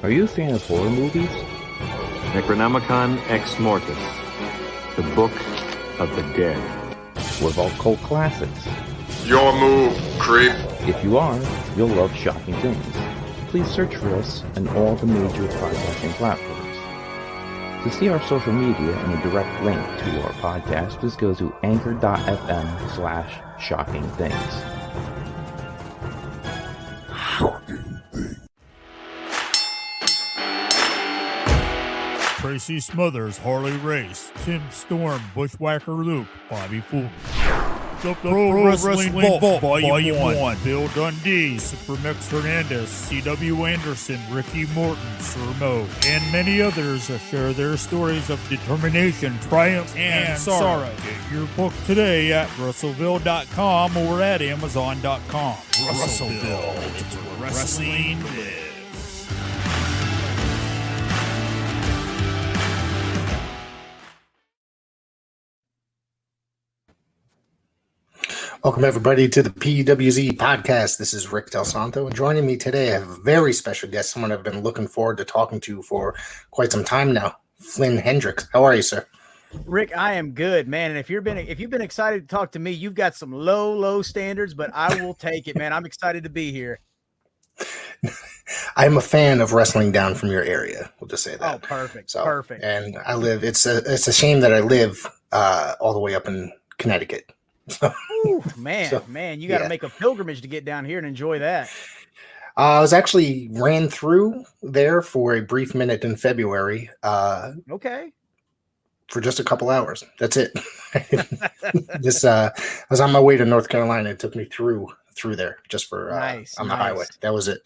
Are you a fan of horror movies? Necronomicon Ex Mortis, the Book of the Dead. What about cult classics? Your move, creep. If you are, you'll love Shocking Things. Please search for us on all the major podcasting platforms. To see our social media and a direct link to our podcast, please go to anchor.fm/shockingthings. Tracy Smothers, Harley Race, Tim Storm, Bushwhacker Luke, Bobby Fulton. The Pro Wrestling Vault, Volume 1, Bill Dundee, Supermax Hernandez, C.W. Anderson, Ricky Morton, Sir Mo, and many others share their stories of determination, triumph, and sorrow. Get your book today at Russellville.com or at Amazon.com. Russellville, it's where wrestling lives. Welcome, everybody, to the PWZ podcast. This is Rick Del Santo, and joining me today, I have a very special guest, someone I've been looking forward to talking to for quite some time now, Flynn Hendrix. How are you, sir? Rick, I am good, man. And if you've been excited to talk to me, you've got some low standards, but I will take it, man. I'm excited to be here. I'm a fan of wrestling down from your area. We'll just say that. Oh, perfect. Perfect. And I live. It's a shame that I live all the way up in Connecticut. Ooh, man, you got to make a pilgrimage to get down here and enjoy that. I was actually ran through there for a brief minute in February. Okay. For just a couple hours. That's it. I was on my way to North Carolina. It took me through there just for on the highway. That was it.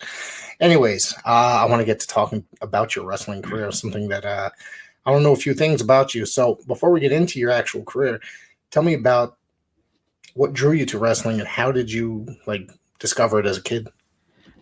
Anyways, I want to get to talking about your wrestling career, something that I don't know a few things about you. So before we get into your actual career, tell me about what drew you to wrestling and how did you discover it as a kid?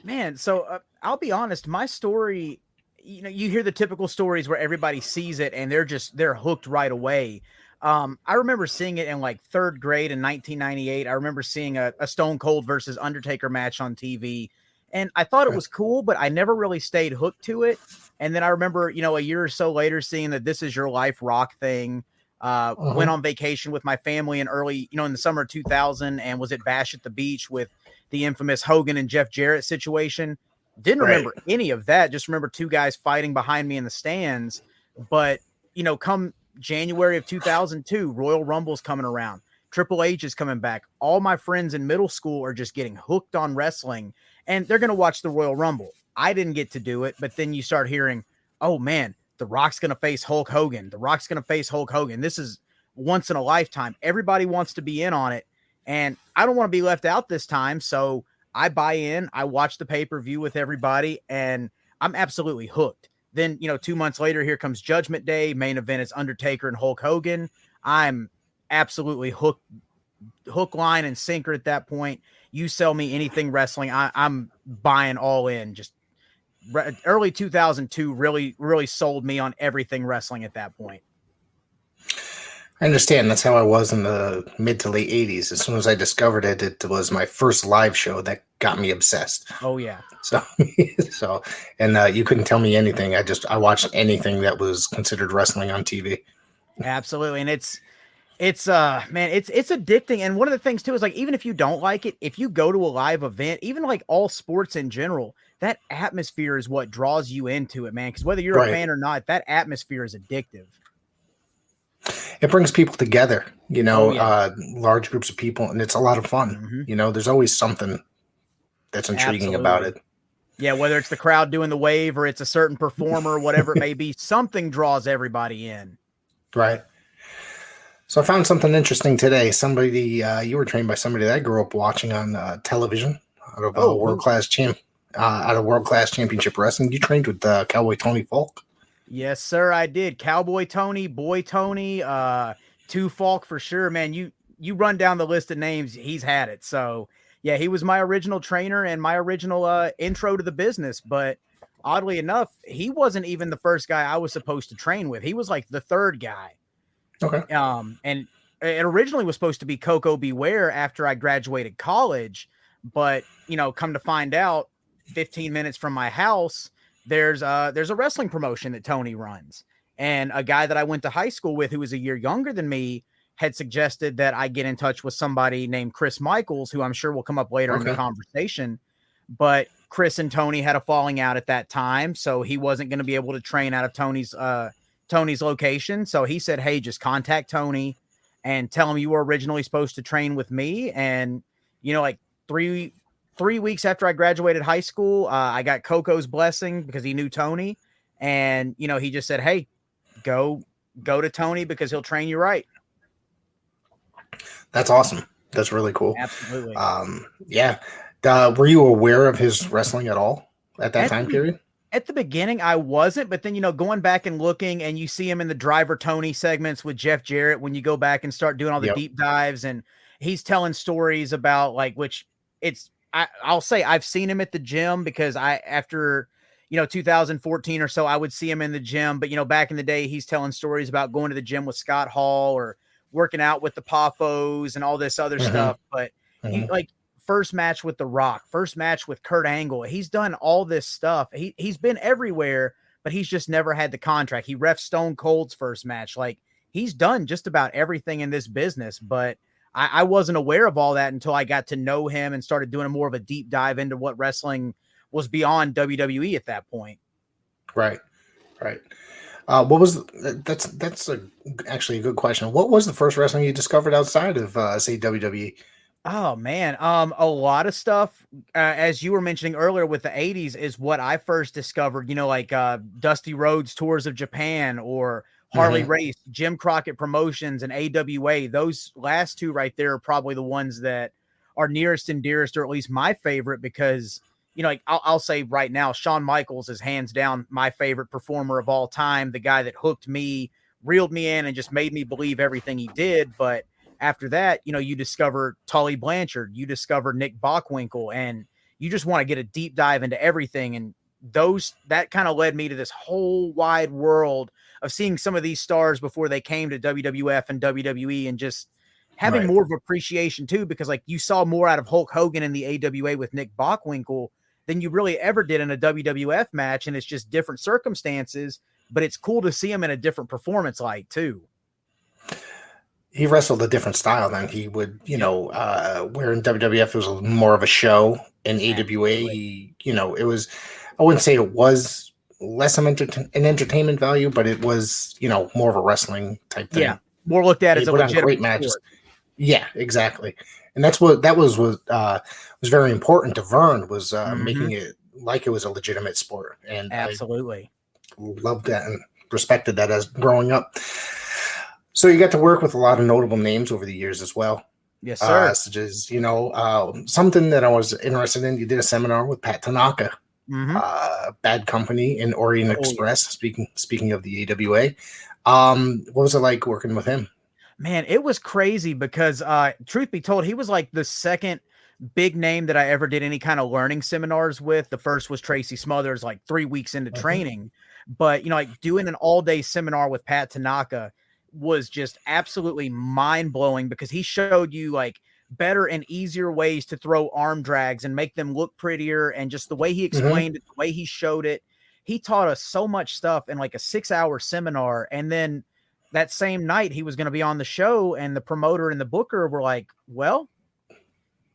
Man, so I'll be honest, my story, you hear the typical stories where everybody sees it and they're hooked right away. I remember seeing it in third grade in 1998. I remember seeing a Stone Cold versus Undertaker match on TV, and I thought it was cool, but I never really stayed hooked to it. And then I remember, a year or so later seeing the This Is Your Life Rock thing. Went on vacation with my family in in the summer of 2000 and was at Bash at the Beach with the infamous Hogan and Jeff Jarrett situation. Didn't remember any of that. Just remember two guys fighting behind me in the stands. But, come January of 2002, Royal Rumble's coming around. Triple H is coming back. All my friends in middle school are just getting hooked on wrestling and they're going to watch the Royal Rumble. I didn't get to do it, but then you start hearing, oh man, The Rock's going to face Hulk Hogan. The Rock's going to face Hulk Hogan. This is once in a lifetime. Everybody wants to be in on it. And I don't want to be left out this time. So I buy in, I watch the pay-per-view with everybody, and I'm absolutely hooked. Then, 2 months later, here comes Judgment Day. Main event is Undertaker and Hulk Hogan. I'm absolutely hook, line, and sinker at that point. You sell me anything wrestling, I'm buying all in. Just early 2002 really sold me on everything wrestling at that point. I understand. That's how I was in the mid to late 80s. As soon as I discovered it, it was my first live show that got me obsessed. Oh yeah. So you couldn't tell me anything. I watched anything that was considered wrestling on TV. Absolutely. And it's addicting. And one of the things too is even if you don't like it, if you go to a live event, even all sports in general, that atmosphere is what draws you into it, man. Because whether you're a fan or not, that atmosphere is addictive. It brings people together, large groups of people, and it's a lot of fun. Mm-hmm. There's always something that's intriguing about it. Yeah, whether it's the crowd doing the wave or it's a certain performer, whatever it may be, something draws everybody in. Right. So I found something interesting today. You were trained by somebody that I grew up watching on television out of world-class championship wrestling. You trained with Cowboy Tony Falk. Yes, sir, I did. Cowboy Tony, Boy Tony, two Falk for sure, man. You run down the list of names, he's had it. So, yeah, he was my original trainer and my original intro to the business. But oddly enough, he wasn't even the first guy I was supposed to train with. He was the third guy. Okay. And it originally was supposed to be Coco Beware after I graduated college. But, come to find out, 15 minutes from my house, there's a wrestling promotion that Tony runs. And a guy that I went to high school with who was a year younger than me had suggested that I get in touch with somebody named Chris Michaels, who I'm sure will come up later in the conversation. But Chris and Tony had a falling out at that time, so he wasn't going to be able to train out of Tony's location. So he said, hey, just contact Tony and tell him you were originally supposed to train with me. And, like 3 weeks after I graduated high school, I got Coco's blessing because he knew Tony. And, he just said, hey, go to Tony because he'll train you right. That's awesome. That's really cool. Absolutely. Yeah. Were you aware of his wrestling at all at that time period? At the beginning, I wasn't, but then, going back and looking, and you see him in the Driver Tony segments with Jeff Jarrett when you go back and start doing all the deep dives, and he's telling stories about I'll say I've seen him at the gym because after 2014 or so, I would see him in the gym, but back in the day, he's telling stories about going to the gym with Scott Hall or working out with the Poffos and all this other stuff. But first match with The Rock, first match with Kurt Angle. He's done all this stuff. He's been everywhere, but he's just never had the contract. He ref Stone Cold's first match. He's done just about everything in this business, but I wasn't aware of all that until I got to know him and started doing more of a deep dive into what wrestling was beyond WWE at that point. Right. What was that's actually a good question. What was the first wrestling you discovered outside of say WWE? Oh man. A lot of stuff, as you were mentioning earlier with the 80s is what I first discovered, Dusty Rhodes Tours of Japan or Harley Race, Jim Crockett Promotions and AWA. Those last two right there are probably the ones that are nearest and dearest, or at least my favorite, because I'll say right now, Shawn Michaels is hands down my favorite performer of all time. The guy that hooked me, reeled me in, and just made me believe everything he did. But after that, you discover Tully Blanchard, you discover Nick Bockwinkel, and you just want to get a deep dive into everything. And that kind of led me to this whole wide world of seeing some of these stars before they came to WWF and WWE, and just having more of appreciation too, because you saw more out of Hulk Hogan in the AWA with Nick Bockwinkel than you really ever did in a WWF match. And it's just different circumstances, but it's cool to see him in a different performance light too. He wrestled a different style than he would, where in WWF it was more of a show. In AWA, it was, I wouldn't say it was less of an entertainment value, but it was, more of a wrestling type thing. Yeah, more looked at as a legitimate great matches. Yeah, exactly. And that was very important to Vern, was making it like it was a legitimate sport. And absolutely, I loved that and respected that as growing up. So you got to work with a lot of notable names over the years as well. Yes, sir. Such as, something that I was interested in. You did a seminar with Pat Tanaka, Bad Company and Orient Express. Speaking of the AWA, what was it like working with him? Man, it was crazy because, truth be told, he was like the second big name that I ever did any kind of learning seminars with. The first was Tracy Smothers, 3 weeks into training. But, doing an all-day seminar with Pat Tanaka was just absolutely mind-blowing, because he showed you better and easier ways to throw arm drags and make them look prettier. And just the way he explained it, the way he showed it, he taught us so much stuff in a 6-hour seminar. And then that same night he was going to be on the show, and the promoter and the booker were like, well,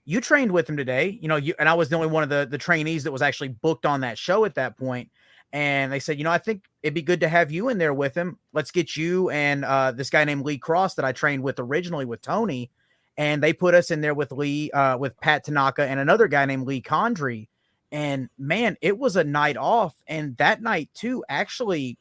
you trained with him today, and I was the only one of the trainees that was actually booked on that show at that point. And they said, I think it'd be good to have you in there with him. Let's get you and this guy named Lee Cross that I trained with originally with Tony. And they put us in there with Lee, with Pat Tanaka and another guy named Lee Condrey. And man, it was a night off. And that night too, actually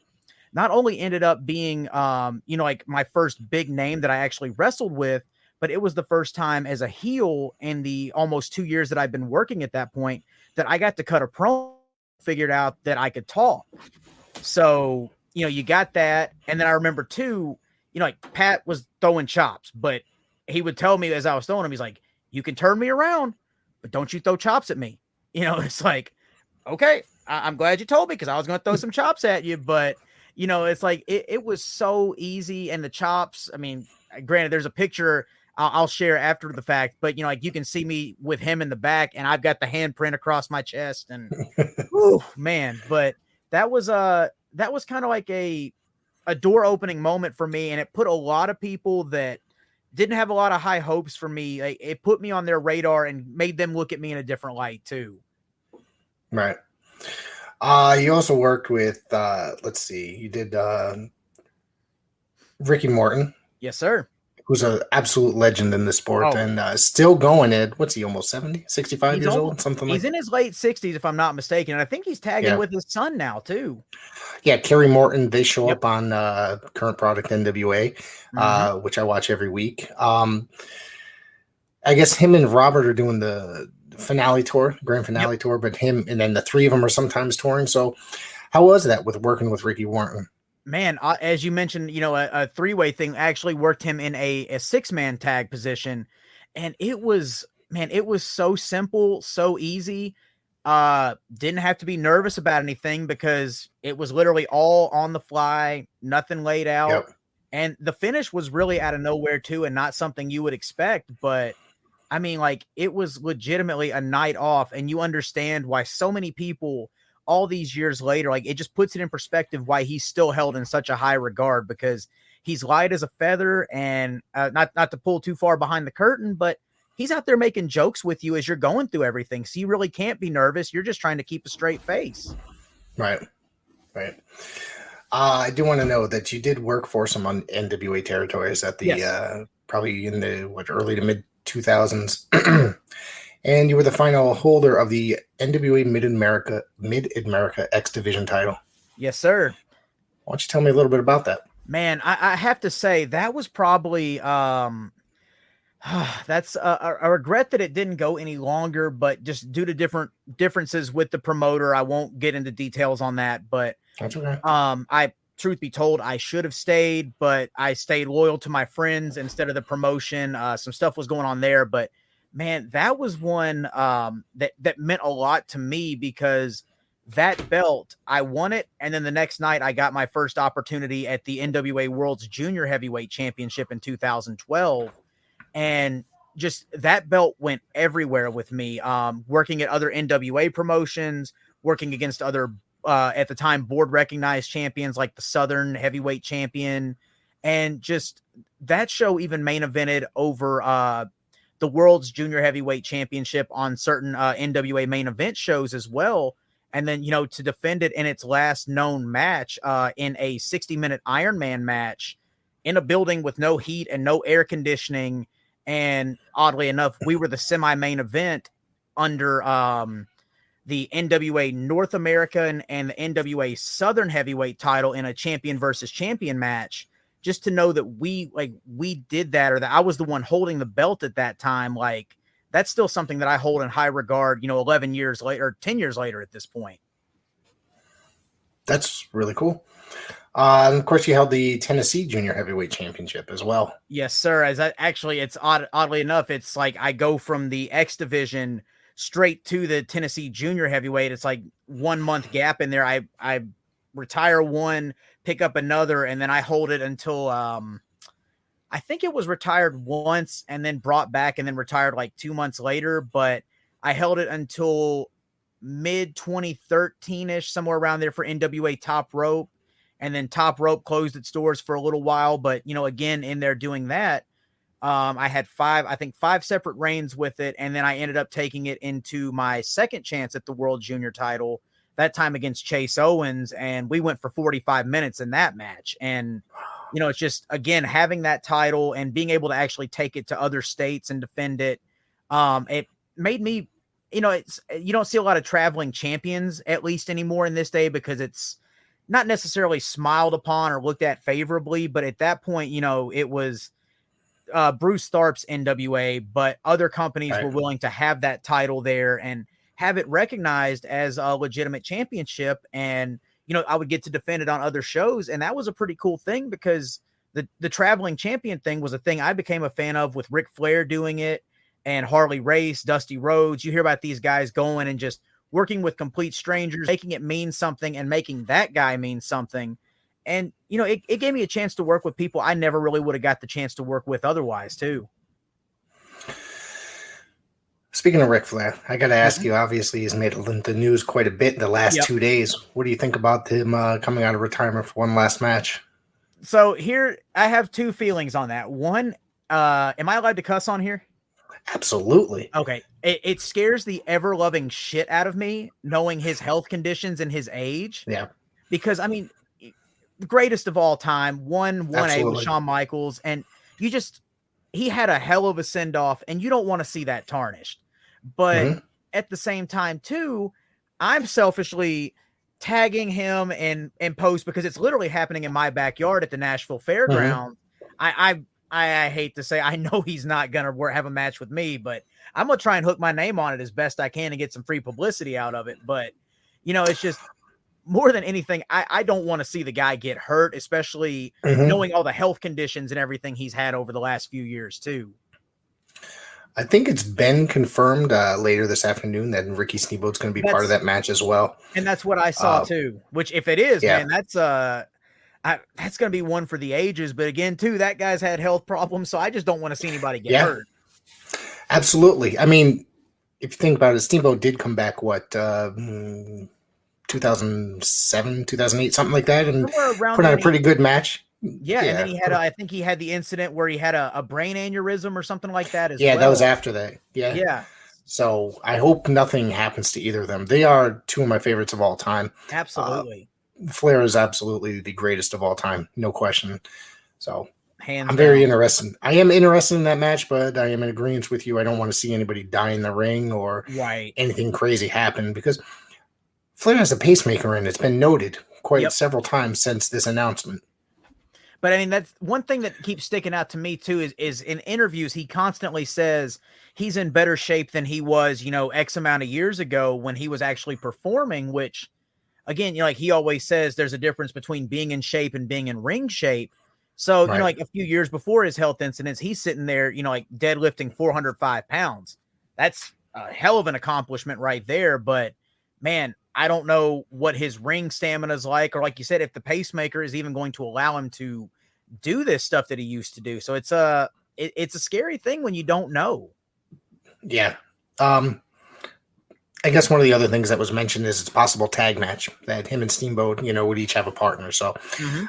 not only ended up being, my first big name that I actually wrestled with, but it was the first time as a heel in the almost 2 years that I've been working at that point that I got to cut a promo, figured out that I could talk. So, you got that. And then I remember too, Pat was throwing chops, but he would tell me as I was throwing him, he's like, you can turn me around, but don't you throw chops at me. It's like, okay, I'm glad you told me, because I was going to throw some chops at you. But, it's it was so easy. And the chops, I mean, granted, there's a picture I'll share after the fact, but you can see me with him in the back, and I've got the handprint across my chest, and oh man, but that was kind of like a door opening moment for me. And it put a lot of people that didn't have a lot of high hopes for me. It put me on their radar and made them look at me in a different light too. Right. You also worked with, let's see, you did Ricky Morton. Yes, sir. Who's an absolute legend in the sport and still going at, what's he, almost 70, 65 years old? Something like that. He's in his late 60s, if I'm not mistaken. And I think he's tagging with his son now, too. Yeah, Kerry Morton, they show up on Current Product NWA, which I watch every week. I guess him and Robert are doing the finale tour, grand finale tour, but him and then the three of them are sometimes touring. So how was that with working with Ricky Morton? Man, as you mentioned, a three-way thing actually worked him in a six-man tag position. And it was so simple, so easy. Didn't have to be nervous about anything because it was literally all on the fly, nothing laid out. Yep. And the finish was really out of nowhere too, and not something you would expect. But I mean, like, it was legitimately a night off, and you understand why so many people all these years later, like, it just puts it in perspective why he's still held in such a high regard, because he's light as a feather, and not to pull too far behind the curtain, but he's out there making jokes with you as you're going through everything. So you really can't be nervous. You're just trying to keep a straight face. Right. I do want to know that you did work for some on NWA territories at the probably in the early to mid 2000s. And you were the final holder of the NWA Mid-America X Division title. Yes, sir. Why don't you tell me a little bit about that? Man, I have to say that was probably that's a regret that it didn't go any longer, but just due to differences with the promoter, I won't get into details on that. But that's okay. Truth be told, I should have stayed, but I stayed loyal to my friends instead of the promotion. Some stuff was going on there, but man, that was one that meant a lot to me, because that belt, I won it, and then the next night I got my first opportunity at the NWA World's Junior Heavyweight Championship in 2012, and just that belt went everywhere with me, working at other NWA promotions, working against other, at the time, board-recognized champions like the Southern Heavyweight Champion, and just that show even main evented over the World's Junior Heavyweight Championship on certain NWA main event shows as well. And then, to defend it in its last known match in a 60-minute Iron Man match in a building with no heat and no air conditioning. And oddly enough, we were the semi-main event under the NWA North American and the NWA Southern Heavyweight title in a champion versus champion match. Just to know that we did that, or that I was the one holding the belt at that time, like, that's still something that I hold in high regard, 11 years later, or 10 years later at this point. That's really cool. And of course, you held the Tennessee Junior Heavyweight Championship as well. Yes, sir. It's oddly enough, it's like I go from the X Division straight to the Tennessee Junior Heavyweight. It's like 1 month gap in there. I retire one, pick up another, and then I hold it until I think it was retired once and then brought back and then retired like 2 months later. But I held it until mid 2013-ish, somewhere around there, for NWA Top Rope. And then Top Rope closed its doors for a little while. But, again, in there doing that, I had five separate reigns with it. And then I ended up taking it into my second chance at the World Junior title, that time against Chase Owens. And we went for 45 minutes in that match. And, it's just, again, having that title and being able to actually take it to other states and defend it. It made me, you don't see a lot of traveling champions, at least anymore in this day, because it's not necessarily smiled upon or looked at favorably. But at that point, it was Bruce Tharp's NWA, but other companies were willing to have that title there and have it recognized as a legitimate championship. And, I would get to defend it on other shows. And that was a pretty cool thing, because the traveling champion thing was a thing I became a fan of, with Ric Flair doing it and Harley Race, Dusty Rhodes. You hear about these guys going and just working with complete strangers, making it mean something and making that guy mean something. And, it gave me a chance to work with people I never really would have got the chance to work with otherwise too. Speaking of Ric Flair, I got to ask you, obviously he's made the news quite a bit in the last 2 days. What do you think about him coming out of retirement for one last match? So here, I have two feelings on that. One, am I allowed to cuss on here? Absolutely. Okay. It scares the ever-loving shit out of me knowing his health conditions and his age. Yeah. Because, I mean, the greatest of all time, 1A with Shawn Michaels, and he had a hell of a send-off, and you don't want to see that tarnished. But at the same time, too, I'm selfishly tagging him in post because it's literally happening in my backyard at the Nashville Fairgrounds. I hate to say, I know he's not going to have a match with me, but I'm going to try and hook my name on it as best I can and get some free publicity out of it. But, it's just more than anything, I don't want to see the guy get hurt, especially knowing all the health conditions and everything he's had over the last few years, too. I think it's been confirmed later this afternoon that Ricky Steamboat's going to be part of that match as well. And that's what I saw, too, which if it is, man, that's going to be one for the ages. But again, too, that guy's had health problems, so I just don't want to see anybody get hurt. Absolutely. I mean, if you think about it, Steamboat did come back, 2007, 2008, something like that, and put on a pretty good match. Yeah, and then he had, I think he had the incident where he had a brain aneurysm or something like that as well. Yeah, that was after that. Yeah. So I hope nothing happens to either of them. They are two of my favorites of all time. Absolutely. Flair is absolutely the greatest of all time, no question. So I'm very interested. I am interested in that match, but I am in agreement with you. I don't want to see anybody die in the ring or anything crazy happen because Flair has a pacemaker, and it's been noted several times since this announcement. But I mean, that's one thing that keeps sticking out to me too is in interviews, he constantly says he's in better shape than he was, X amount of years ago when he was actually performing, which again, like he always says, there's a difference between being in shape and being in ring shape. So, like a few years before his health incidents, he's sitting there, like deadlifting 405 pounds. That's a hell of an accomplishment right there. But man, I don't know what his ring stamina is like, or like you said, if the pacemaker is even going to allow him to do this stuff that he used to do. So it's a scary thing when you don't know. Yeah. I guess one of the other things that was mentioned is it's a possible tag match that him and Steamboat, would each have a partner. So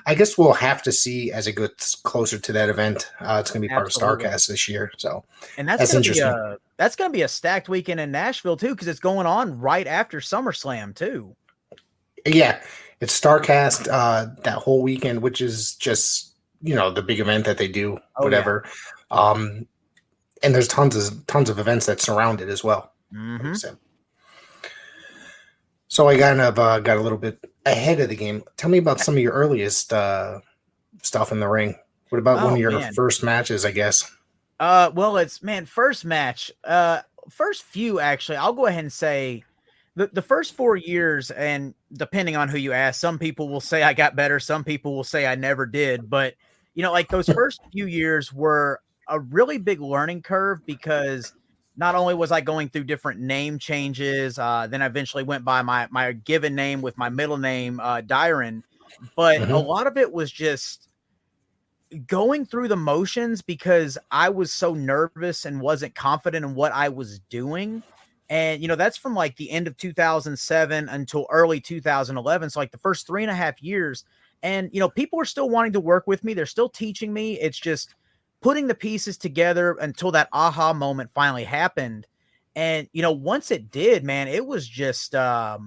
I guess we'll have to see as it gets closer to that event. It's going to be part of StarCast this year. So and that's interesting. That's going to be a stacked weekend in Nashville too, because it's going on right after SummerSlam too. Yeah, it's StarCast that whole weekend, which is just the big event that they do, whatever. Yeah. And there's tons of events that surround it as well. So I kind of got a little bit ahead of the game. Tell me about some of your earliest stuff in the ring. What about one of your first matches, I guess? Well, first match. First few, actually. I'll go ahead and say the first 4 years, and depending on who you ask, some people will say I got better. Some people will say I never did. But, like those first few years were a really big learning curve because not only was I going through different name changes, then I eventually went by my given name with my middle name, Dyron. But a lot of it was just going through the motions because I was so nervous and wasn't confident in what I was doing. And, that's from like the end of 2007 until early 2011. So like the first 3.5 years. And, people are still wanting to work with me. They're still teaching me. It's just putting the pieces together until that aha moment finally happened. And, once it did, man, it was just, I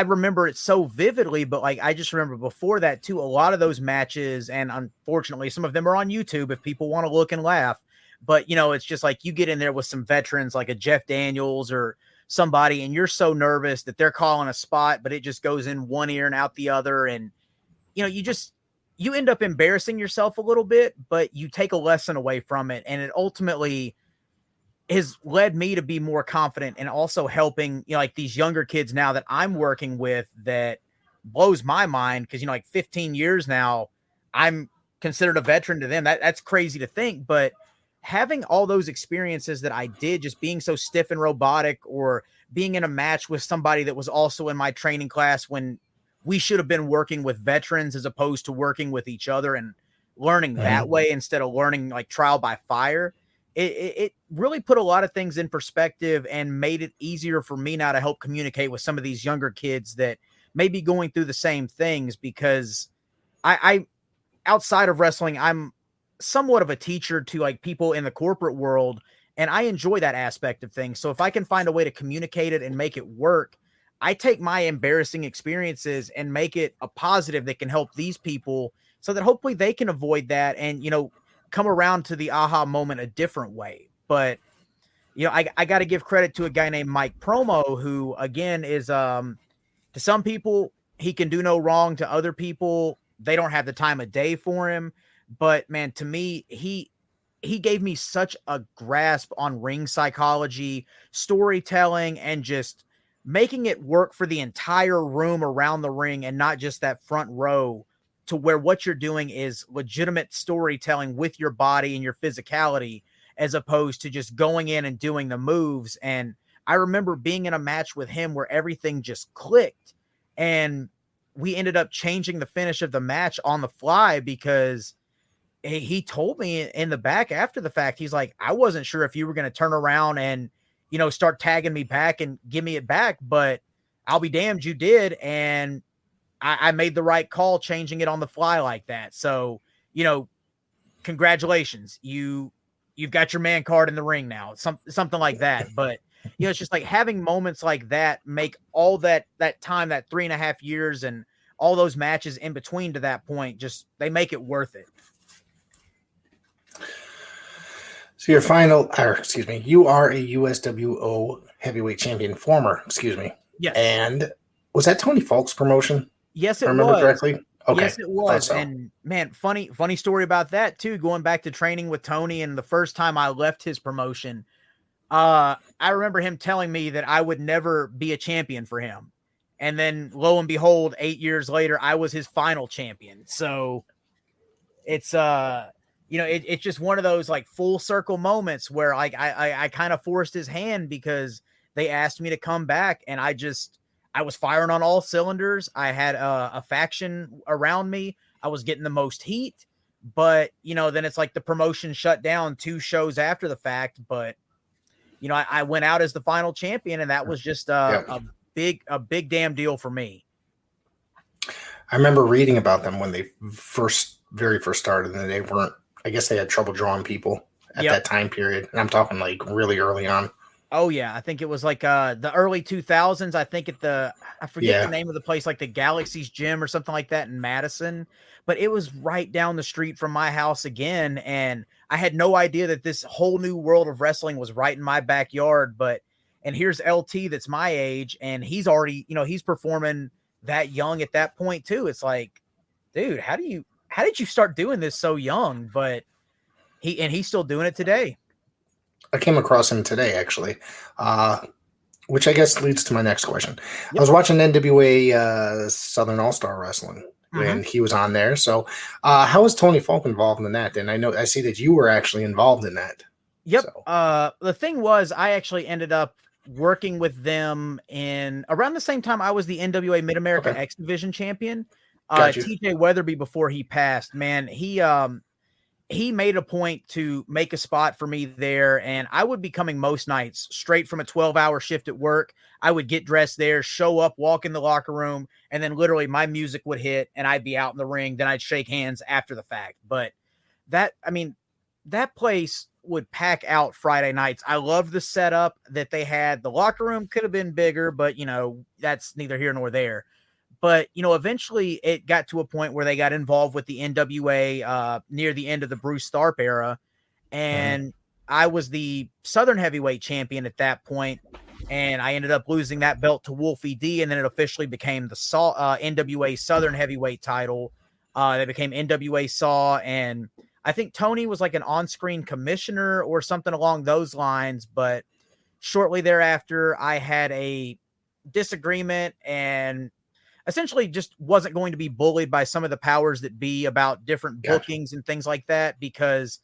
remember it so vividly, but like, I just remember before that too, a lot of those matches. And unfortunately, some of them are on YouTube if people want to look and laugh, but it's just like you get in there with some veterans, like a Jeff Daniels or somebody, and you're so nervous that they're calling a spot, but it just goes in one ear and out the other. And, you end up embarrassing yourself a little bit, but you take a lesson away from it. And it ultimately has led me to be more confident and also helping, like these younger kids now that I'm working with that blows my mind. Cause 15 years now, I'm considered a veteran to them. That's crazy to think, but having all those experiences that I did, just being so stiff and robotic or being in a match with somebody that was also in my training class when we should have been working with veterans as opposed to working with each other and learning that way instead of learning like trial by fire. it really put a lot of things in perspective and made it easier for me now to help communicate with some of these younger kids that may be going through the same things, because I outside of wrestling, I'm somewhat of a teacher to like people in the corporate world, and I enjoy that aspect of things. So if I can find a way to communicate it and make it work, I take my embarrassing experiences and make it a positive that can help these people so that hopefully they can avoid that and, come around to the aha moment a different way. But, I got to give credit to a guy named Mike Promo, who again is, to some people, he can do no wrong. To other people, they don't have the time of day for him. But man, to me, he gave me such a grasp on ring psychology, storytelling, and just making it work for the entire room around the ring and not just that front row, to where what you're doing is legitimate storytelling with your body and your physicality, as opposed to just going in and doing the moves. And I remember being in a match with him where everything just clicked, and we ended up changing the finish of the match on the fly, because he told me in the back after the fact, he's like, I wasn't sure if you were going to turn around and, start tagging me back and give me it back, but I'll be damned, you did. And I made the right call changing it on the fly like that. So, congratulations. You've got your man card in the ring now, something like that. But, it's just like having moments like that make all that time, that 3.5 years and all those matches in between to that point, just, they make it worth it. So you are a USWO heavyweight champion, Yes. And was that Tony Falk's promotion? Yes, it I remember was. correctly? Okay. Yes, it was. So. And man, funny story about that too, going back to training with Tony. And the first time I left his promotion, I remember him telling me that I would never be a champion for him. And then lo and behold, 8 years later, I was his final champion. So it's, it's just one of those like full circle moments where like I kind of forced his hand, because they asked me to come back, and I was firing on all cylinders. I had a faction around me. I was getting the most heat, but then it's like the promotion shut down 2 shows after the fact. But I went out as the final champion, and that was just a big damn deal for me. I remember reading about them when they very first started, and I guess they had trouble drawing people at that time period. And I'm talking like really early on. Oh yeah. I think it was like the early 2000s. I think I forget the name of the place, like the Galaxy's Gym or something like that in Madison, but it was right down the street from my house again. And I had no idea that this whole new world of wrestling was right in my backyard. And here's LT that's my age, and he's already, he's performing that young at that point too. It's like, dude, how did you start doing this so young? But he's still doing it today. I came across him today, actually, which I guess leads to my next question. Yep. I was watching NWA Southern All-Star Wrestling when he was on there. So how was Tony Falk involved in that? And I see that you were actually involved in that. Yep. So. The thing was, I actually ended up working with them in around the same time I was the NWA Mid-America X Division champion. TJ Weatherby, before he passed, man, he made a point to make a spot for me there, and I would be coming most nights straight from a 12-hour shift at work. I would get dressed there, show up, walk in the locker room, and then literally my music would hit and I'd be out in the ring. Then I'd shake hands after the fact. But that place would pack out Friday nights. I loved the setup that they had. The locker room could have been bigger, but that's neither here nor there. But, eventually it got to a point where they got involved with the NWA near the end of the Bruce Tharp era. And I was the Southern Heavyweight champion at that point, and I ended up losing that belt to Wolfie D, and then it officially became the NWA Southern Heavyweight title. That became NWA Saw, and I think Tony was like an on-screen commissioner or something along those lines. But shortly thereafter, I had a disagreement and essentially just wasn't going to be bullied by some of the powers that be about different bookings and things like that, because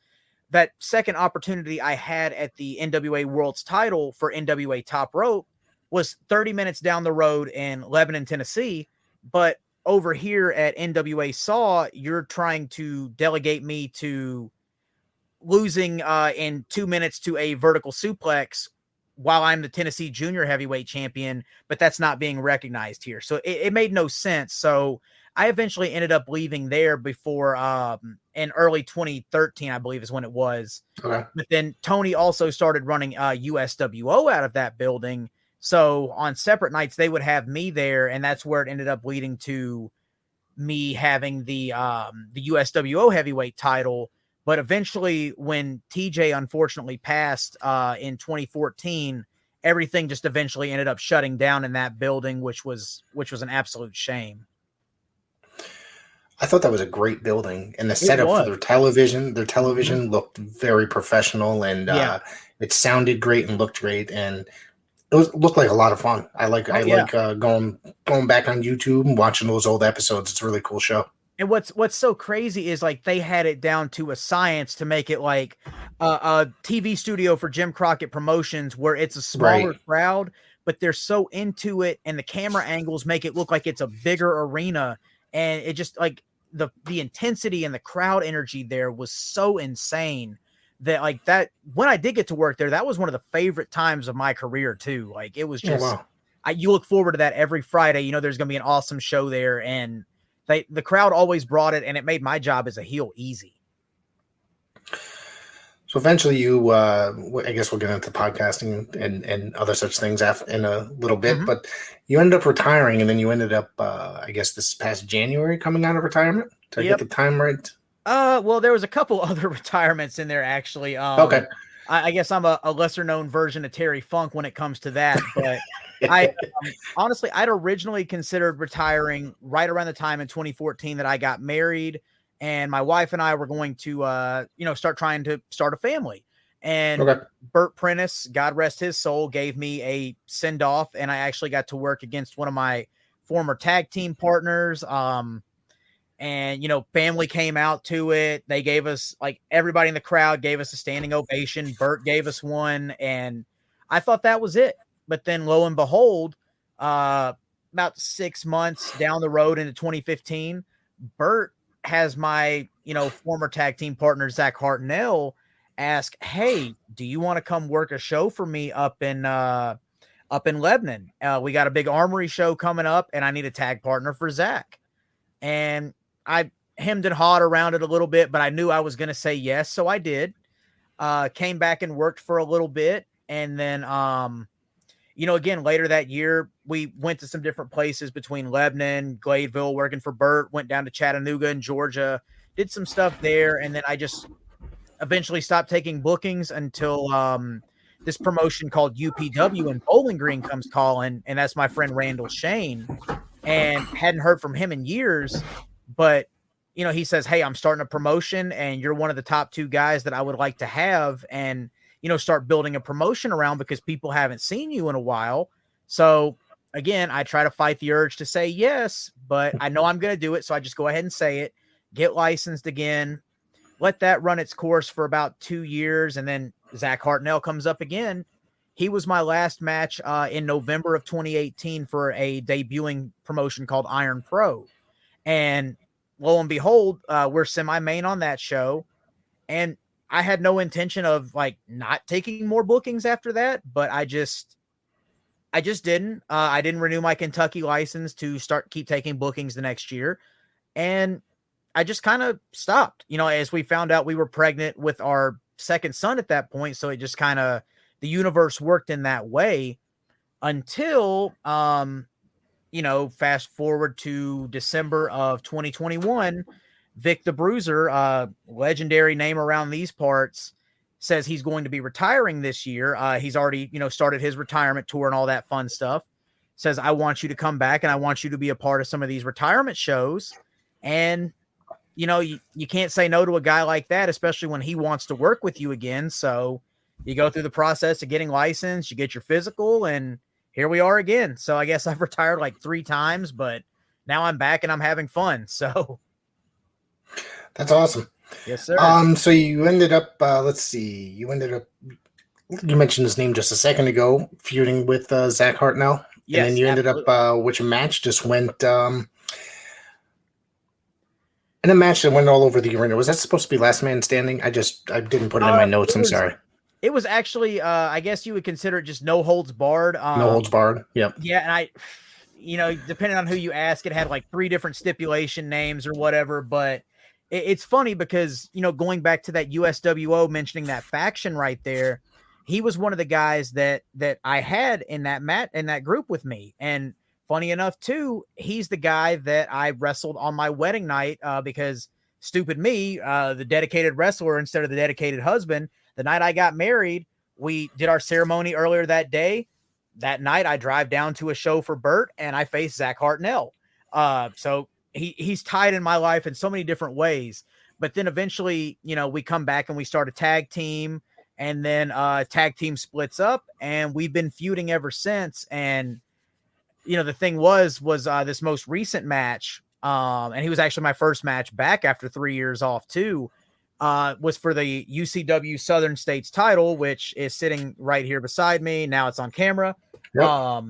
that second opportunity I had at the NWA World's title for NWA Top Rope was 30 minutes down the road in Lebanon, Tennessee. But over here at NWA Saw, you're trying to delegate me to losing in 2 minutes to a vertical suplex while I'm the Tennessee junior heavyweight champion, but that's not being recognized here. So it made no sense. So I eventually ended up leaving there before in early 2013, I believe is when it was. Okay. But then Tony also started running USWO out of that building. So on separate nights, they would have me there, and that's where it ended up leading to me having the USWO heavyweight title. But eventually, when TJ unfortunately passed in 2014, everything just eventually ended up shutting down in that building, which was an absolute shame. I thought that was a great building, and the setup for their television looked very professional, and it sounded great and looked great, and looked like a lot of fun. I like going back on YouTube and watching those old episodes. It's a really cool show. And what's so crazy is like they had it down to a science to make it like a TV studio for Jim Crockett Promotions, where it's a smaller crowd, but they're so into it, and the camera angles make it look like it's a bigger arena. And it just like the intensity and the crowd energy there was so insane that like that when I did get to work there, that was one of the favorite times of my career too. Like it was just, you look forward to that every Friday. You know, there's going to be an awesome show there, and the crowd always brought it, and it made my job as a heel easy. So eventually you, I guess we'll get into podcasting and other such things in a little bit, but you ended up retiring, and then you ended up, I guess this past January coming out of retirement. Did I get the time right? Well, there was a couple other retirements in there actually. Okay. I guess I'm a lesser known version of Terry Funk when it comes to that, but I honestly, I'd originally considered retiring right around the time in 2014 that I got married, and my wife and I were going to, start trying to start a family. And Bert Prentice, God rest his soul, gave me a send off, and I actually got to work against one of my former tag team partners. And, family came out to it. They gave us, like, everybody in the crowd gave us a standing ovation. Bert gave us one, and I thought that was it. But then lo and behold, about 6 months down the road into 2015, Bert has my, former tag team partner, Zack Hartnell, ask, hey, do you want to come work a show for me up in Lebanon? We got a big armory show coming up, and I need a tag partner for Zack. And I hemmed and hawed around it a little bit, but I knew I was going to say yes. So I did, came back and worked for a little bit. And then, again, later that year, we went to some different places between Lebanon, Gladeville, working for Bert, went down to Chattanooga in Georgia, did some stuff there. And then I just eventually stopped taking bookings until this promotion called UPW in Bowling Green comes calling. And that's my friend Randall Shane, and hadn't heard from him in years. But, he says, hey, I'm starting a promotion, and you're one of the top 2 guys that I would like to have, and, start building a promotion around because people haven't seen you in a while. So again, I try to fight the urge to say yes, but I know I'm going to do it. So I just go ahead and say it, get licensed again, let that run its course for about 2 years. And then Zack Hartnell comes up again. He was my last match in November of 2018 for a debuting promotion called Iron Pro. And lo and behold, we're semi-main on that show. And I had no intention of not taking more bookings after that, but I just didn't. I didn't renew my Kentucky license to keep taking bookings the next year. And I just kind of stopped, as we found out we were pregnant with our second son at that point. So it just kind of, the universe worked in that way until, fast forward to December of 2021, Vic the Bruiser, legendary name around these parts, says he's going to be retiring this year. He's already, started his retirement tour and all that fun stuff. Says, I want you to come back, and I want you to be a part of some of these retirement shows. And, you can't say no to a guy like that, especially when he wants to work with you again. So you go through the process of getting licensed, you get your physical, and here we are again. So I guess I've retired 3 times, but now I'm back and I'm having fun. So that's awesome. Yes, sir. So you ended up, you mentioned his name just a second ago, feuding with Zack Hartnell. Yes, and then you absolutely. ended up, which match just went, And a match that went all over the arena. Was that supposed to be last man standing? I didn't put it in my notes. I'm sorry. It was actually, I guess you would consider it just no holds barred. No holds barred. Yep. Yeah, and depending on who you ask, it had like 3 different stipulation names or whatever. But it's funny because, going back to that USWO, mentioning that faction right there, he was one of the guys that I had in that group with me. And funny enough, too, he's the guy that I wrestled on my wedding night because stupid me, the dedicated wrestler instead of the dedicated husband. The night I got married, we did our ceremony earlier that day. That night, I drive down to a show for Bert, and I faced Zack Hartnell. So he's tied in my life in so many different ways. But then eventually, we come back and we start a tag team, and then tag team splits up, and we've been feuding ever since. And the thing was this most recent match, and he was actually my first match back after 3 years off too. Was for the UCW Southern States title, which is sitting right here beside me. Now it's on camera. Yep.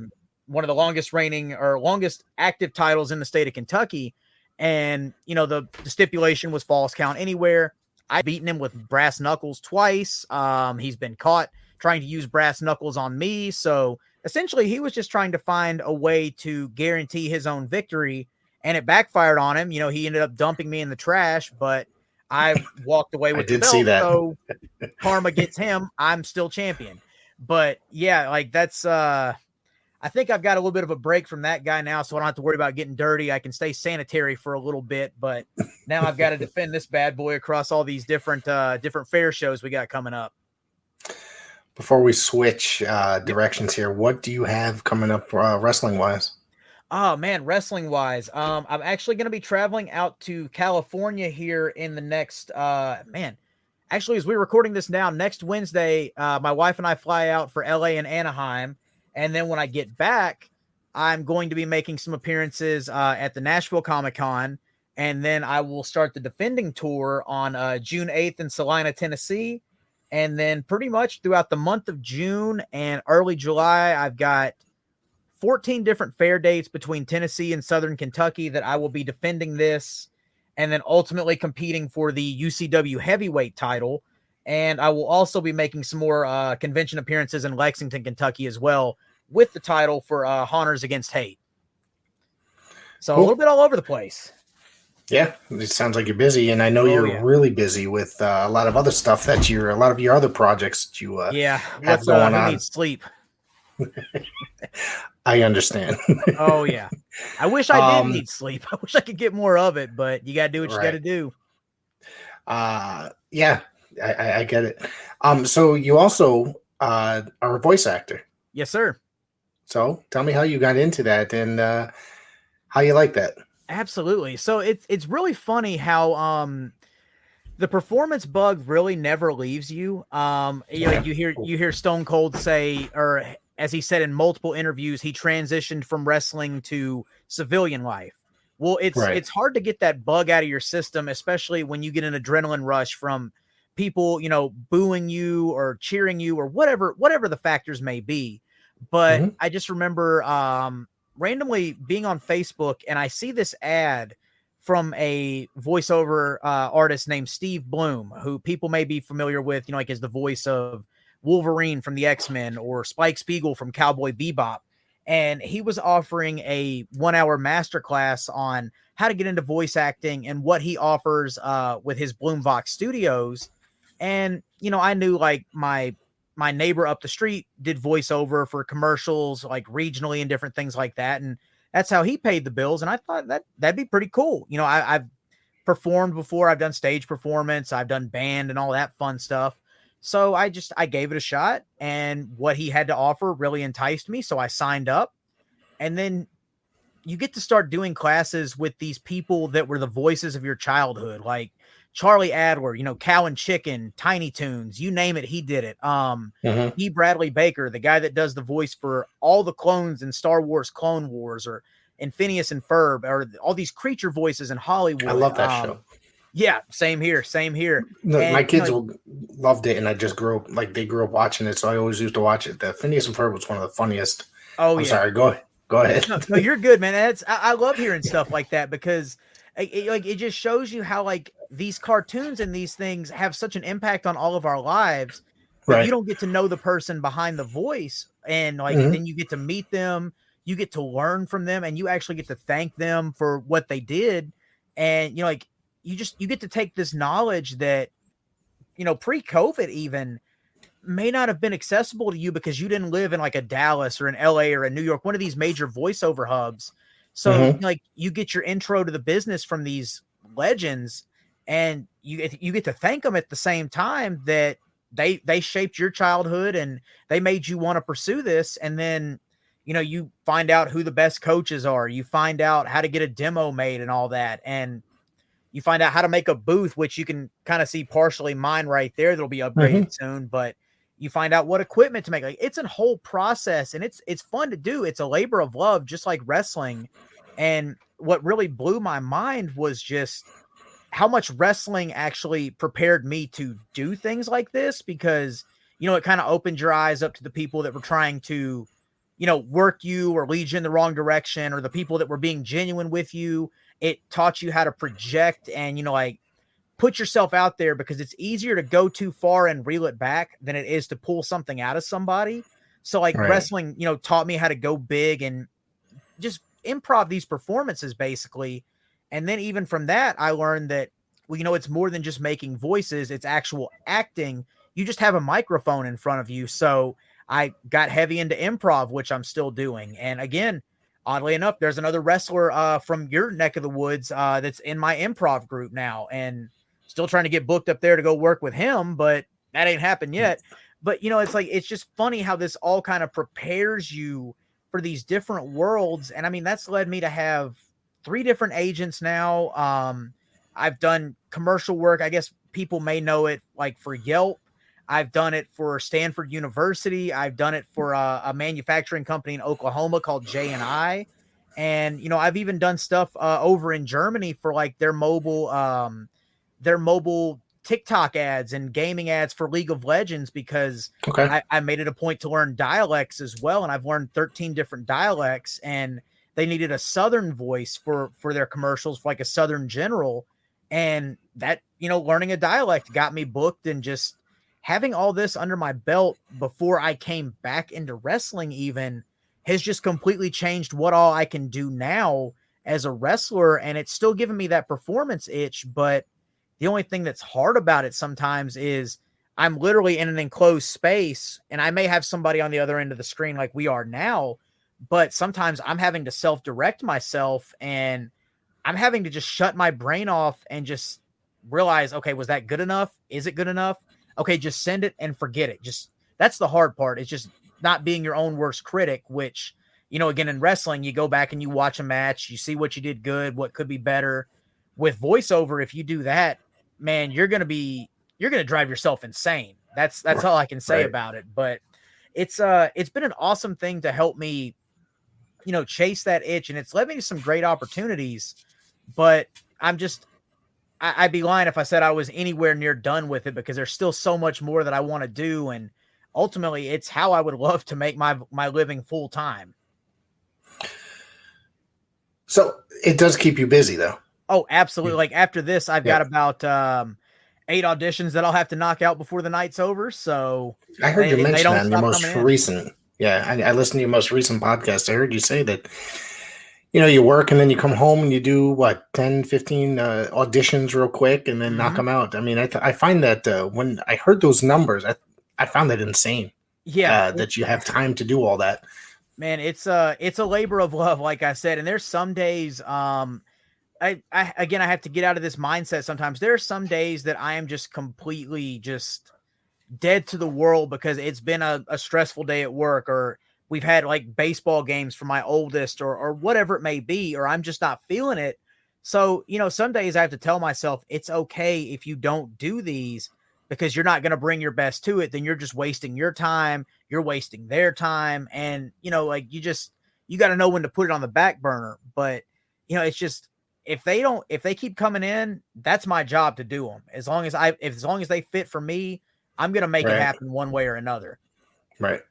One of the longest active titles in the state of Kentucky. And, the stipulation was false count anywhere. I've beaten him with brass knuckles twice. He's been caught trying to use brass knuckles on me. So essentially he was just trying to find a way to guarantee his own victory, and it backfired on him. He ended up dumping me in the trash, but I walked away with the belt, see that. So karma gets him. I'm still champion. But yeah, like that's I think I've got a little bit of a break from that guy now, so I don't have to worry about getting dirty. I can stay sanitary for a little bit, but now I've got to defend this bad boy across all these different fair shows we got coming up. Before we switch directions here, what do you have coming up wrestling wise? Oh man, wrestling wise, I'm actually going to be traveling out to California here in the next, actually, as we're recording this now, next Wednesday, my wife and I fly out for LA and Anaheim. And then when I get back, I'm going to be making some appearances at the Nashville Comic-Con. And then I will start the defending tour on June 8th in Salina, Tennessee. And then pretty much throughout the month of June and early July, I've got 14 different fair dates between Tennessee and Southern Kentucky that I will be defending this, and then ultimately competing for the UCW heavyweight title. And I will also be making some more convention appearances in Lexington, Kentucky as well, with the title for Honors Against Hate. So cool. A little bit all over the place. Yeah, it sounds like you're busy, and I know you're really busy with a lot of other stuff that a lot of your other projects that you have going on. Who needs sleep? I understand. Oh yeah, I wish I didn't need sleep. I wish I could get more of it, but you gotta do what you gotta do. Yeah, I get it. So you also are a voice actor. Yes, sir. So tell me how you got into that and how you like that. Absolutely. So it's really funny how the performance bug really never leaves you. You hear Stone Cold say, or as he said in multiple interviews, he transitioned from wrestling to civilian life. Well, it's hard to get that bug out of your system, especially when you get an adrenaline rush from people, booing you or cheering you or whatever the factors may be. But I just remember randomly being on Facebook, and I see this ad from a voiceover artist named Steve Bloom, who people may be familiar with, like as the voice of Wolverine from the X-Men or Spike Spiegel from Cowboy Bebop. And he was offering a 1-hour masterclass on how to get into voice acting and what he offers with his Bloomvox Studios. And, I knew like my neighbor up the street did voiceover for commercials, like regionally and different things like that. And that's how he paid the bills. And I thought that'd be pretty cool. I've performed before. I've done stage performance. I've done band and all that fun stuff. So I gave it a shot, and what he had to offer really enticed me. So I signed up, and then you get to start doing classes with these people that were the voices of your childhood, like Charlie Adler, Cow and Chicken, Tiny Toons, you name it, he did it. E. Bradley Baker, the guy that does the voice for all the clones in Star Wars Clone Wars, or in Phineas and Ferb, or all these creature voices in Hollywood. I love that show. Yeah, same here. No, my kids loved it, and I just grew up, they grew up watching it, so I always used to watch it. The Phineas and Ferb was one of the funniest. Oh, I'm sorry, go ahead. No, you're good, man. I love hearing stuff like that because it just shows you how like these cartoons and these things have such an impact on all of our lives. But you don't get to know the person behind the voice, and like then you get to meet them, you get to learn from them, and you actually get to thank them for what they did. And like you get to take this knowledge that pre-COVID even may not have been accessible to you because you didn't live in like a Dallas or an LA or a New York, one of these major voiceover hubs. So like you get your intro to the business from these legends, and you get to thank them at the same time that they shaped your childhood and they made you want to pursue this. And then, you find out who the best coaches are. You find out how to get a demo made and all that. And you find out how to make a booth, which you can kind of see partially mine right there. That'll be upgraded soon, but you find out what equipment to make. Like it's a whole process, and it's fun to do. It's a labor of love, just like wrestling. And what really blew my mind was just how much wrestling actually prepared me to do things like this, because, it kind of opened your eyes up to the people that were trying to, work you or lead you in the wrong direction, or the people that were being genuine with you. It taught you how to project and, like put yourself out there, because it's easier to go too far and reel it back than it is to pull something out of somebody. So like wrestling, taught me how to go big and just improv these performances basically. And then even from that, I learned that, it's more than just making voices. It's actual acting. You just have a microphone in front of you. So I got heavy into improv, which I'm still doing. And again, oddly enough, there's another wrestler from your neck of the woods that's in my improv group now, and still trying to get booked up there to go work with him, but that ain't happened yet. But, it's like, it's just funny how this all kind of prepares you for these different worlds. And I mean, that's led me to have 3 different agents now. I've done commercial work. I guess people may know it like for Yelp. I've done it for Stanford University. I've done it for a manufacturing company in Oklahoma called J&I. And, I've even done stuff over in Germany for like their mobile TikTok ads and gaming ads for League of Legends, because I made it a point to learn dialects as well. And I've learned 13 different dialects, and they needed a Southern voice for their commercials, for like a Southern general. And that, learning a dialect got me booked, and just having all this under my belt before I came back into wrestling even has just completely changed what all I can do now as a wrestler. And it's still giving me that performance itch, but the only thing that's hard about it sometimes is I'm literally in an enclosed space, and I may have somebody on the other end of the screen like we are now, but sometimes I'm having to self-direct myself, and I'm having to just shut my brain off and just realize, okay, was that good enough? Is it good enough? Okay, just send it and forget it. That's the hard part. It's just not being your own worst critic, which, again, in wrestling, you go back and you watch a match, you see what you did good, what could be better. With voiceover, if you do that, man, you're going to drive yourself insane. That's all I can say about it. But it's been an awesome thing to help me, chase that itch, and it's led me to some great opportunities. But I'd be lying if I said I was anywhere near done with it, because there's still so much more that I want to do. And ultimately it's how I would love to make my living full time. So it does keep you busy though. Oh, absolutely. Like after this, I've got about 8 auditions that I'll have to knock out before the night's over. So I heard you mention that in your most recent. Yeah. I listened to your most recent podcast. I heard you say that, you work and then you come home and you do 10, 15 auditions real quick and then knock them out. I mean, I find that when I heard those numbers, I found that insane. Yeah. That you have time to do all that. Man, it's a labor of love, like I said. And there's some days, I have to get out of this mindset sometimes. There are some days that I am just completely just dead to the world because it's been a stressful day at work, or we've had like baseball games for my oldest, or whatever it may be, or I'm just not feeling it. So, some days I have to tell myself it's okay if you don't do these, because you're not going to bring your best to it. Then you're just wasting your time. You're wasting their time. And, you got to know when to put it on the back burner. But, it's just, if they keep coming in, that's my job to do them. As long as they fit for me, I'm going to make it happen one way or another. Right.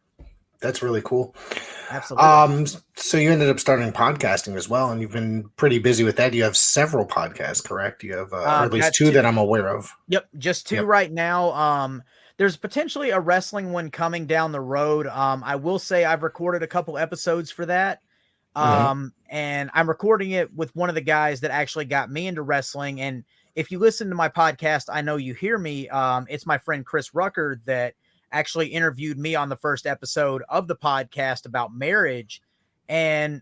That's really cool. Absolutely. So you ended up starting podcasting as well, and you've been pretty busy with that. You have several podcasts, correct? You have, or at least two that I'm aware of. Yep, just two right now. There's potentially a wrestling one coming down the road. I will say I've recorded a couple episodes for that. And I'm recording it with one of the guys that actually got me into wrestling. And if you listen to my podcast, I Know You Hear Me, it's my friend Chris Rucker that actually interviewed me on the first episode of the podcast about marriage. And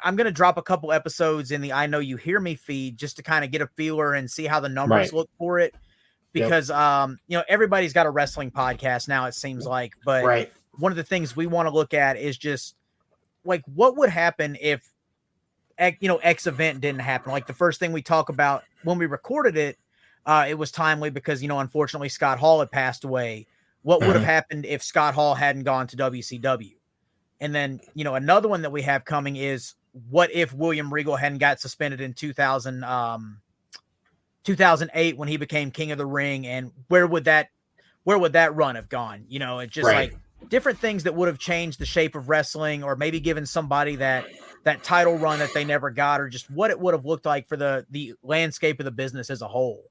I'm going to drop a couple episodes in the I Know You Hear Me feed just to kind of get a feeler and see how the numbers look for it. Because, everybody's got a wrestling podcast now, it seems like. But one of the things we want to look at is just like, what would happen if, X event didn't happen? Like the first thing we talk about when we recorded it, it was timely because, unfortunately Scott Hall had passed away. What would have happened if Scott Hall hadn't gone to WCW? And then, another one that we have coming is what if William Regal hadn't got suspended in 2008 when he became King of the Ring, and where would that run have gone? It's just like different things that would have changed the shape of wrestling, or maybe given somebody that title run that they never got, or just what it would have looked like for the landscape of the business as a whole.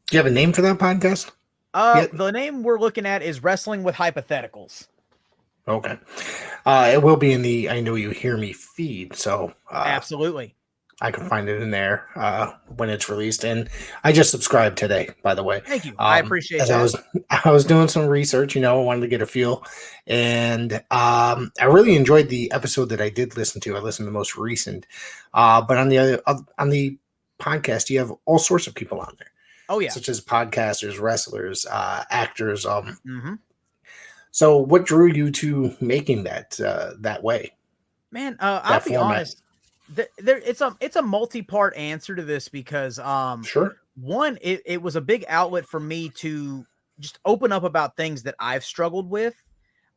Do you have a name for that podcast? The name we're looking at is Wrestling with Hypotheticals. Okay. It will be in the I Know You Hear Me feed, so absolutely. I can find it in there when it's released. And I just subscribed today, by the way. Thank you. I appreciate that. I was doing some research, I wanted to get a feel. And I really enjoyed the episode that I did listen to. I listened to the most recent. But on the podcast, you have all sorts of people on there. Oh, yeah. Such as podcasters, wrestlers, actors. So what drew you to making that way? Man, I'll be honest. It's a multi-part answer to this because one, it was a big outlet for me to just open up about things that I've struggled with,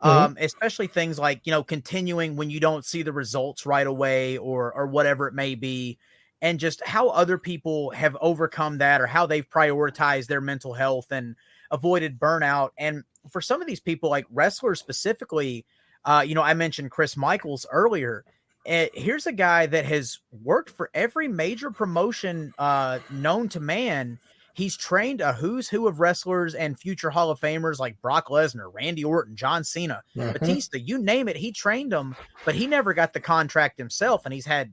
especially things like, continuing when you don't see the results right away or whatever it may be, and just how other people have overcome that or how they've prioritized their mental health and avoided burnout. And for some of these people, like wrestlers specifically, I mentioned Chris Michaels earlier. Here's a guy that has worked for every major promotion known to man. He's trained a who's who of wrestlers and future Hall of Famers like Brock Lesnar, Randy Orton, John Cena, Batista, you name it. He trained them, but he never got the contract himself. And he's had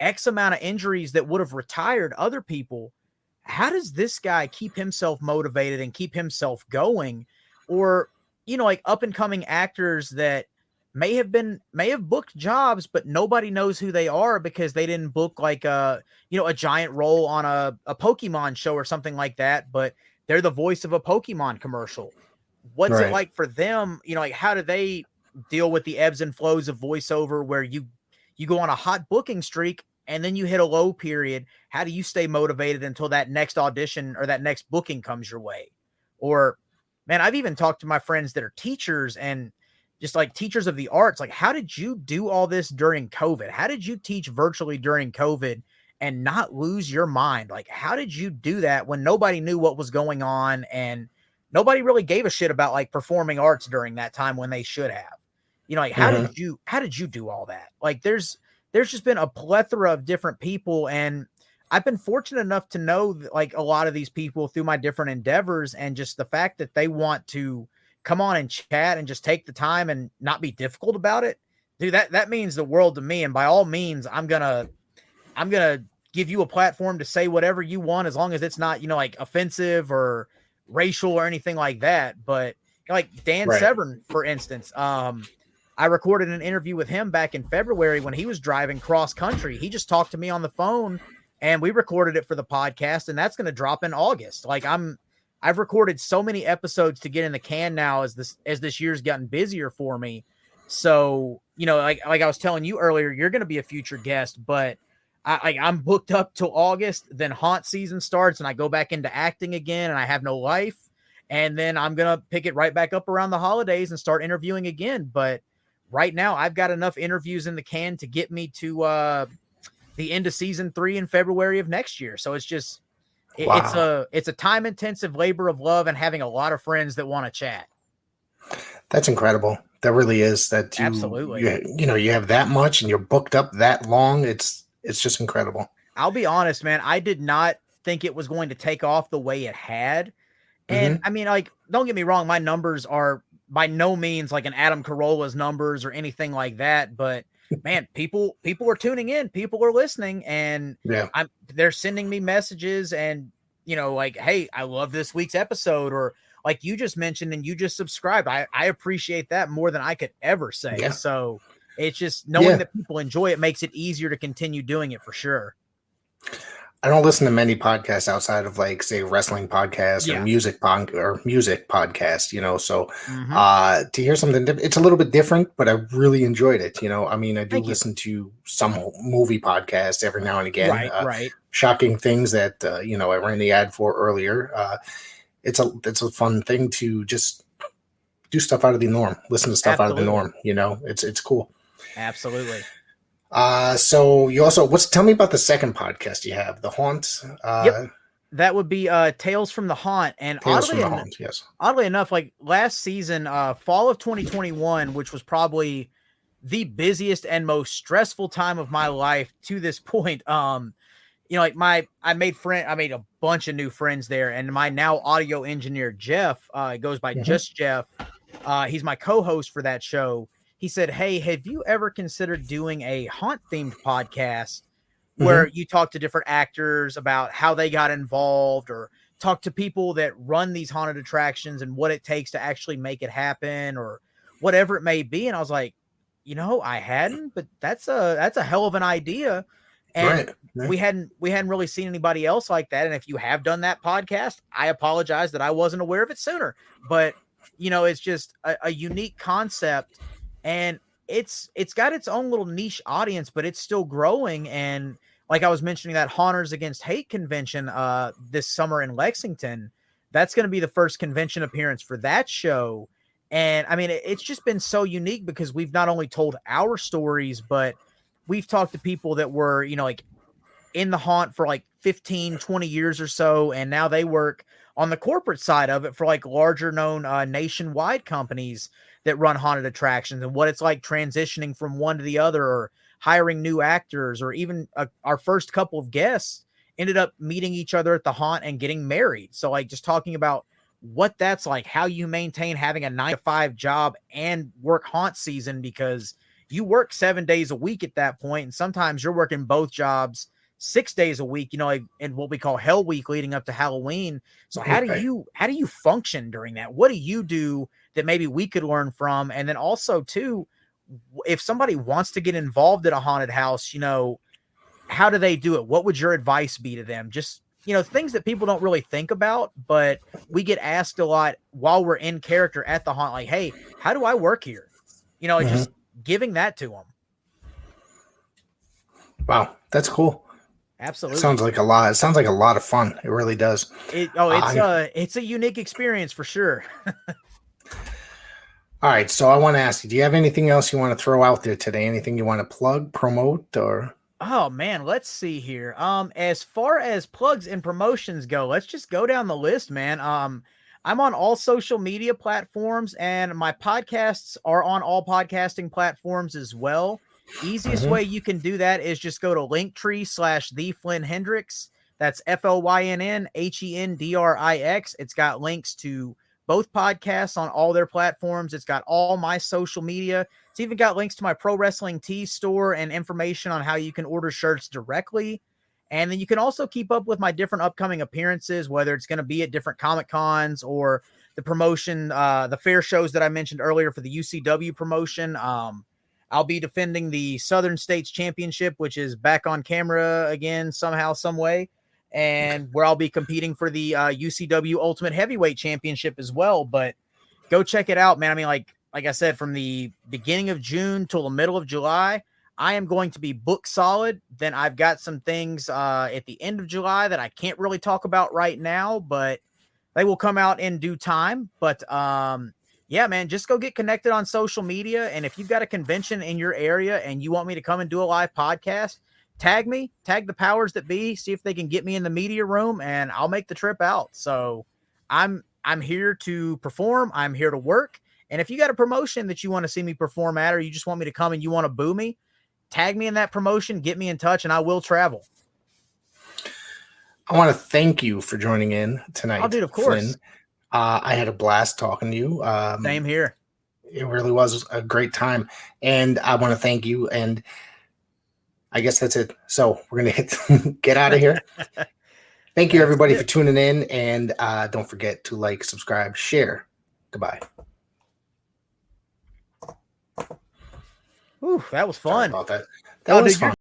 X amount of injuries that would have retired other people. How does this guy keep himself motivated and keep himself going? Or, like up and coming actors that may have booked jobs, but nobody knows who they are because they didn't book like a giant role on a Pokemon show or something like that, but they're the voice of a Pokemon commercial. What's it like for them? Like how do they deal with the ebbs and flows of voiceover where you go on a hot booking streak and then you hit a low period? How do you stay motivated until that next audition or that next booking comes your way? Or, man, I've even talked to my friends that are teachers and just like teachers of the arts. Like, how did you do all this during COVID? How did you teach virtually during COVID and not lose your mind? Like, how did you do that when nobody knew what was going on and nobody really gave a shit about like performing arts during that time when they should have? Like how did you do all that? Like there's just been a plethora of different people, and I've been fortunate enough to know like a lot of these people through my different endeavors, and just the fact that they want to come on and chat and just take the time and not be difficult about it. Dude, that means the world to me. And by all means, I'm going to give you a platform to say whatever you want, as long as it's not, like offensive or racial or anything like that. But like Dan Severn, for instance, I recorded an interview with him back in February when he was driving cross country. He just talked to me on the phone and we recorded it for the podcast, and that's going to drop in August. Like I've recorded so many episodes to get in the can now as this year's gotten busier for me. So, like I was telling you earlier, you're going to be a future guest, but I'm booked up till August, then haunt season starts and I go back into acting again and I have no life. And then I'm going to pick it right back up around the holidays and start interviewing again. But right now I've got enough interviews in the can to get me to the end of season 3 in February of next year. So it's just, it's a time intensive labor of love and having a lot of friends that want to chat. That's incredible. That really is. That Absolutely. You have that much and you're booked up that long. It's just incredible. I'll be honest, man. I did not think it was going to take off the way it had. And I mean, like, don't get me wrong, my numbers are by no means like an Adam Carolla's numbers or anything like that. But man, people are tuning in, people are listening, and they're sending me messages and, like, hey, I love this week's episode, or like you just mentioned and you just subscribed. I appreciate that more than I could ever say. Yeah. So it's just knowing that people enjoy it makes it easier to continue doing it for sure. I don't listen to many podcasts outside of, like, say, wrestling podcasts or music podcasts, so to hear something different, it's a little bit different, but I really enjoyed it. I mean, I do listen to some movie podcasts every now and again. Right. Shocking things that, I ran the ad for earlier. It's a fun thing to just do stuff out of the norm, listen to stuff out of the norm. It's cool. Absolutely. So you also, tell me about the second podcast you have, The Haunt. Yep. That would be Tales from the Haunt. And oddly enough, like last season, fall of 2021, which was probably the busiest and most stressful time of my life to this point. Like I made a bunch of new friends there, and my now audio engineer, Jeff, goes by Just Jeff. He's my co-host for that show. He said, hey, have you ever considered doing a haunt-themed podcast where you talk to different actors about how they got involved, or talk to people that run these haunted attractions and what it takes to actually make it happen, or whatever it may be? And I was like, I hadn't, but that's a hell of an idea. And we hadn't really seen anybody else like that. And if you have done that podcast, I apologize that I wasn't aware of it sooner. But, it's just a unique concept. And it's got its own little niche audience, but it's still growing. And like I was mentioning, that Haunters Against Hate convention this summer in Lexington, that's going to be the first convention appearance for that show. And I mean, it's just been so unique because we've not only told our stories, but we've talked to people that were, like in the haunt for like 15, 20 years or so. And now they work on the corporate side of it for like larger known nationwide companies that run haunted attractions, and what it's like transitioning from one to the other, or hiring new actors, or even our first couple of guests ended up meeting each other at the haunt and getting married. So like just talking about what that's like, how you maintain having a 9-to-5 job and work haunt season, because you work 7 days a week at that point. And sometimes you're working both jobs 6 days a week, in what we call Hell Week leading up to Halloween. So how do you function during that? What do you do that maybe we could learn from? And then also too, if somebody wants to get involved at a haunted house, how do they do it? What would your advice be to them? Just, things that people don't really think about, but we get asked a lot while we're in character at the haunt, like, hey, how do I work here? Just giving that to them. Wow. That's cool. Absolutely. It sounds like a lot. It sounds like a lot of fun. It really does. It's a unique experience for sure. All right. So I want to ask you, do you have anything else you want to throw out there today? Anything you want to plug, promote, or? Oh man, let's see here. As far as plugs and promotions go, let's just go down the list, man. I'm on all social media platforms, and my podcasts are on all podcasting platforms as well. Easiest way you can do that is just go to Linktree/the Flynn Hendrix. That's FLYNNHENDRIX. It's got links to both podcasts on all their platforms. It's got all my social media. It's even got links to my Pro Wrestling Tees store and information on how you can order shirts directly. And then you can also keep up with my different upcoming appearances, whether it's going to be at different Comic Cons or the promotion, the fair shows that I mentioned earlier for the UCW promotion. I'll be defending the Southern States Championship, which is back on camera again, somehow, some way, and where I'll be competing for the UCW Ultimate Heavyweight Championship as well. But go check it out, man. I mean, like I said, from the beginning of June till the middle of July, I am going to be booked solid. Then I've got some things at the end of July that I can't really talk about right now, but they will come out in due time. But yeah, man, just go get connected on social media. And if you've got a convention in your area and you want me to come and do a live podcast, tag me, tag the powers that be, see if they can get me in the media room, and I'll make the trip out. So I'm here to perform. I'm here to work. And if you got a promotion that you want to see me perform at, or you just want me to come and you want to boo me, tag me in that promotion, get me in touch, and I will travel. I want to thank you for joining in tonight. Oh, dude, of course. Flynn. I had a blast talking to you. Same here. It really was a great time. And I want to thank you. And I guess that's it. So we're going to get out of here. Thank you, everybody, for tuning in. And don't forget to like, subscribe, share. Goodbye. Ooh, that was fun. Sorry about that. That was fun.